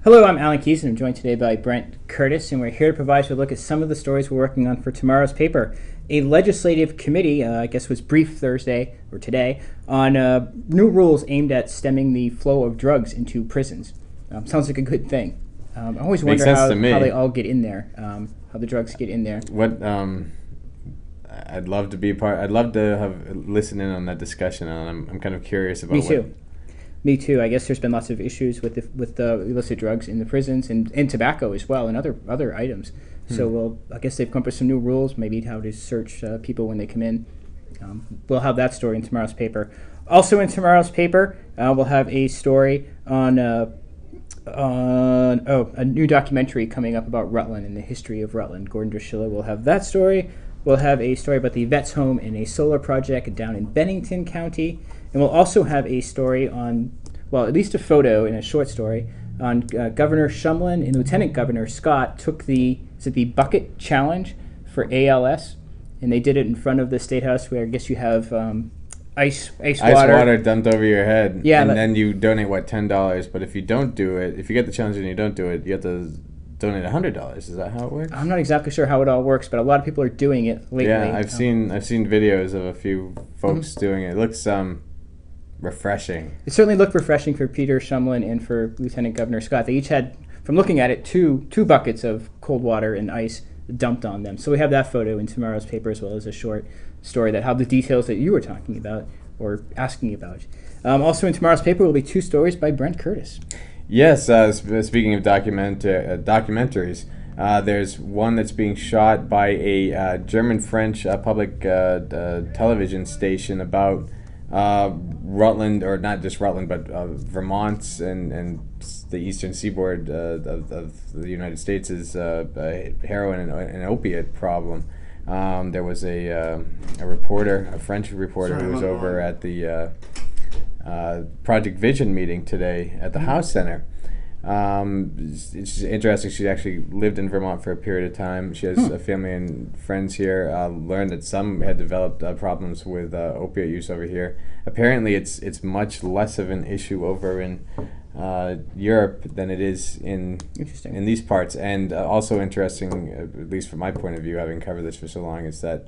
Hello, I'm Alan Keays, and I'm joined today by Brent Curtis, and we're here to provide you a look at some of the stories we're working on for tomorrow's paper. A legislative committee, I guess, was briefed Thursday, or today, on new rules aimed at stemming the flow of drugs into prisons. Sounds like a good thing. I always wonder how they all get in there, how the drugs get in there. I'd love to be part. I'd love to have listen in on that discussion, and I'm kind of curious about. Me too. I guess there's been lots of issues with the illicit drugs in the prisons and tobacco as well, and other items. So I guess they've come up with some new rules, maybe how to search people when they come in. We'll have that story in tomorrow's paper. Also in tomorrow's paper, we'll have a story on a new documentary coming up about Rutland and the history of Rutland. Gordon Drusilla will have that story. We'll have a story about the Vets Home and a solar project down in Bennington County. And we'll also have a story on, well, at least a photo and a short story on Governor Shumlin and Lieutenant Governor Scott took the bucket challenge for ALS, and they did it in front of the State House, where I guess you have ice water dumped over your head. Yeah, and then you donate $10, but if you don't do it, if you get the challenge and you don't do it, you have to donate $100. Is that how it works? I'm not exactly sure how it all works, but a lot of people are doing it lately. Yeah, I've seen videos of a few folks doing it. It looks refreshing. It certainly looked refreshing for Peter Shumlin and for Lieutenant Governor Scott. They each had, from looking at it, two buckets of cold water and ice dumped on them. So we have that photo in tomorrow's paper, as well as a short story that have the details that you were talking about or asking about. Also in tomorrow's paper will be two stories by Brent Curtis. Yes, speaking of documentaries, there's one that's being shot by a German-French public television station about Rutland, or not just Rutland, but Vermont and the eastern seaboard of the United States is a heroin and opiate problem. There was a French reporter who was over at the Project Vision meeting today at the House Center. It's interesting. She actually lived in Vermont for a period of time. She has a family and friends here. Learned that some had developed problems with opiate use over here. Apparently, it's much less of an issue over in Europe than it is in these parts. And also interesting, at least from my point of view, having covered this for so long, is that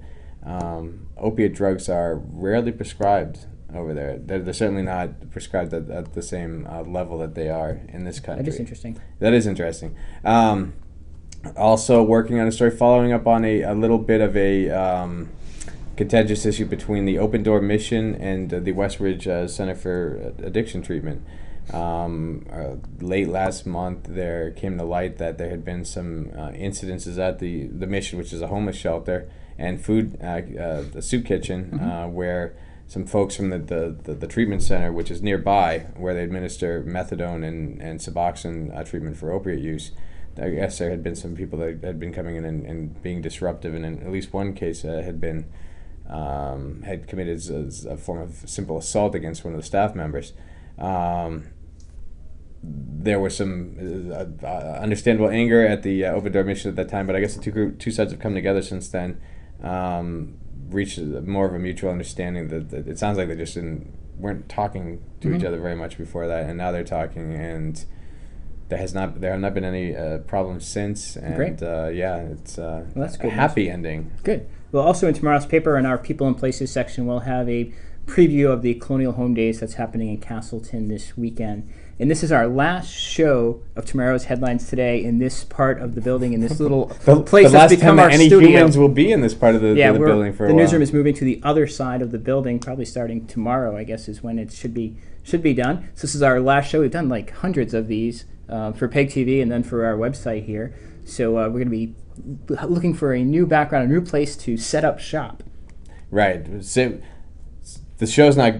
opiate drugs are rarely prescribed over there. They're certainly not prescribed at the same level that they are in this country. That is interesting. Also working on a story following up on a little bit of a contentious issue between the Open Door Mission and the Westridge Center for Addiction Treatment. Late last month, there came to light that there had been some incidences at the mission, which is a homeless shelter, and a soup kitchen, where some folks from the treatment center, which is nearby, where they administer methadone and Suboxone treatment for opiate use. I guess there had been some people that had been coming in and being disruptive, and in at least one case had committed a form of simple assault against one of the staff members. There was some understandable anger at the Open Door Mission at that time, but I guess the two sides have come together since then. Reached more of a mutual understanding that it sounds like they just weren't talking to each other very much before that, and now they're talking, and there have not been any problems since. And great. It's that's good. A happy ending. Good. Well, also in tomorrow's paper, in our People and Places section, we'll have a preview of the Colonial Home Days that's happening in Castleton this weekend. And this is our last show of tomorrow's headlines today in this part of the building, in this little place that's become our studio. The last time any humans will be in this part of the building for a while. The newsroom is moving to the other side of the building, probably starting tomorrow, I guess, is when it should be done. So this is our last show. We've done like hundreds of these for PEG TV and then for our website here. So we're going to be looking for a new background, a new place to set up shop. Right. So the show's not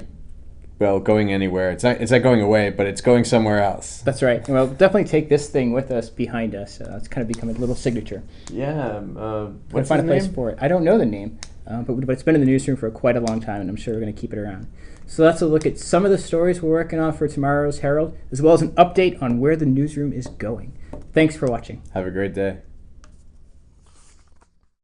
going anywhere. It's not going away, but it's going somewhere else. That's right. Well, definitely take this thing with us behind us. It's kind of become a little signature. Yeah. What's find a place for it. I don't know the name, but it's been in the newsroom for quite a long time, and I'm sure we're going to keep it around. So that's a look at some of the stories we're working on for tomorrow's Herald, as well as an update on where the newsroom is going. Thanks for watching. Have a great day.